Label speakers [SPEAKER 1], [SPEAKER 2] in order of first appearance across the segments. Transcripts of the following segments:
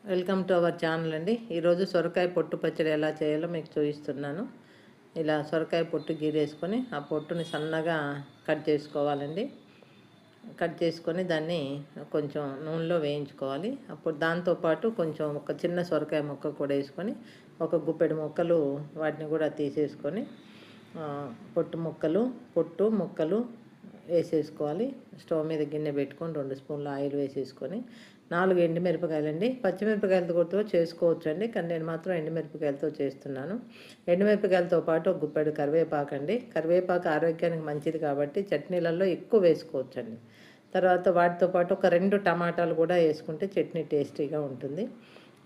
[SPEAKER 1] Welcome to our channel అండి. ఈరోజు సొరకాయ పొట్టు పచ్చడి ఎలా చేయాలో మీకు చూపిస్తున్నాను. ఇలా సొరకాయ పొట్టు గీరేసుకొని ఆ పొట్టుని సన్నగా కట్ చేసుకోవాలండి. కట్ చేసుకొని దాన్ని కొంచెం నూనెలో వేయించుకోవాలి. అప్పుడు దాంతోపాటు కొంచెం ఒక చిన్న సొరకాయ ముక్క కూడా వేసుకొని ఒక గుప్పెడు ముక్కలు వాటిని కూడా తీసేసుకొని పొట్టు ముక్కలు వేసేసుకోవాలి. స్టవ్ మీద గిన్నె పెట్టుకొని 2 స్పూన్ల ఆయిల్ వేసేసుకొని 4 ఎండుమిరపకాయలండి. పచ్చిమిరపకాయలతో కూడా చేసుకోవచ్చండి, కానీ నేను మాత్రం ఎండుమిరపకాయలతో చేస్తున్నాను. ఎండుమిరపకాయలతో పాటు ఒక గుప్పెడు కరివేపాకు అండి. కరివేపాకు ఆరోగ్యానికి మంచిది కాబట్టి చట్నీలలో ఎక్కువ వేసుకోవచ్చండి. తర్వాత వాటితో పాటు ఒక 2 టమాటాలు కూడా వేసుకుంటే చట్నీ టేస్టీగా ఉంటుంది.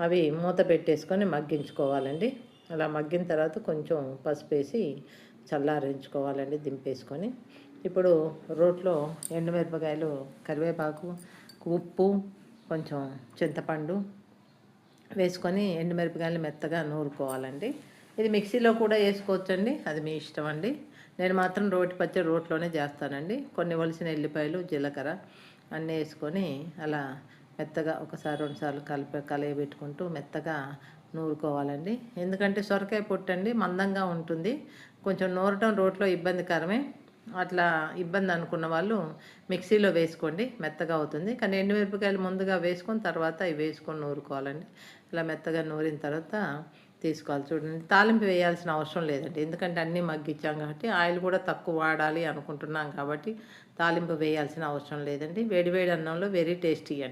[SPEAKER 1] అవి మూత పెట్టేసుకొని మగ్గించుకోవాలండి. అలా మగ్గిన తర్వాత కొంచెం పసుపు వేసి చల్లారించుకోవాలండి దింపేసుకొని. ఇప్పుడు రోట్లో ఎండుమిరపకాయలు, కరివేపాకు, ఉప్పు, కొంచెం చింతపండు వేసుకొని ఎండుమిరపకాయలు మెత్తగా నూరుకోవాలండి. ఇది మిక్సీలో కూడా వేసుకోవచ్చండి, అది మీ ఇష్టం అండి. నేను మాత్రం రోటి పచ్చడి రోట్లోనే చేస్తానండి. కొన్ని ఒలిసిన ఎల్లిపాయలు, జీలకర్ర అన్నీ వేసుకొని అలా మెత్తగా ఒకసారి 2 సార్లు కలయబెట్టుకుంటూ మెత్తగా నూరుకోవాలండి. ఎందుకంటే సొరకాయ పొట్టండి మందంగా ఉంటుంది, కొంచెం నూరటం రోట్లో ఇబ్బందికరమే. అట్లా ఇబ్బంది అనుకున్న వాళ్ళు మిక్సీలో వేసుకోండి, మెత్తగా అవుతుంది. కానీ ఎండుమిరపకాయలు ముందుగా వేసుకొని తర్వాత ఇవి వేసుకొని నూరుకోవాలండి. ఇలా మెత్తగా నూరిన తర్వాత తీసుకోవాలి. చూడండి, తాలింపు వేయాల్సిన అవసరం లేదండి, ఎందుకంటే అన్నీ మగ్గిచ్చాం కాబట్టి. ఆయిల్ కూడా తక్కువ వాడాలి అనుకుంటున్నాం కాబట్టి తాలింపు వేయాల్సిన అవసరం లేదండి. వేడివేడి అన్నంలో వెరీ టేస్టీ అండి.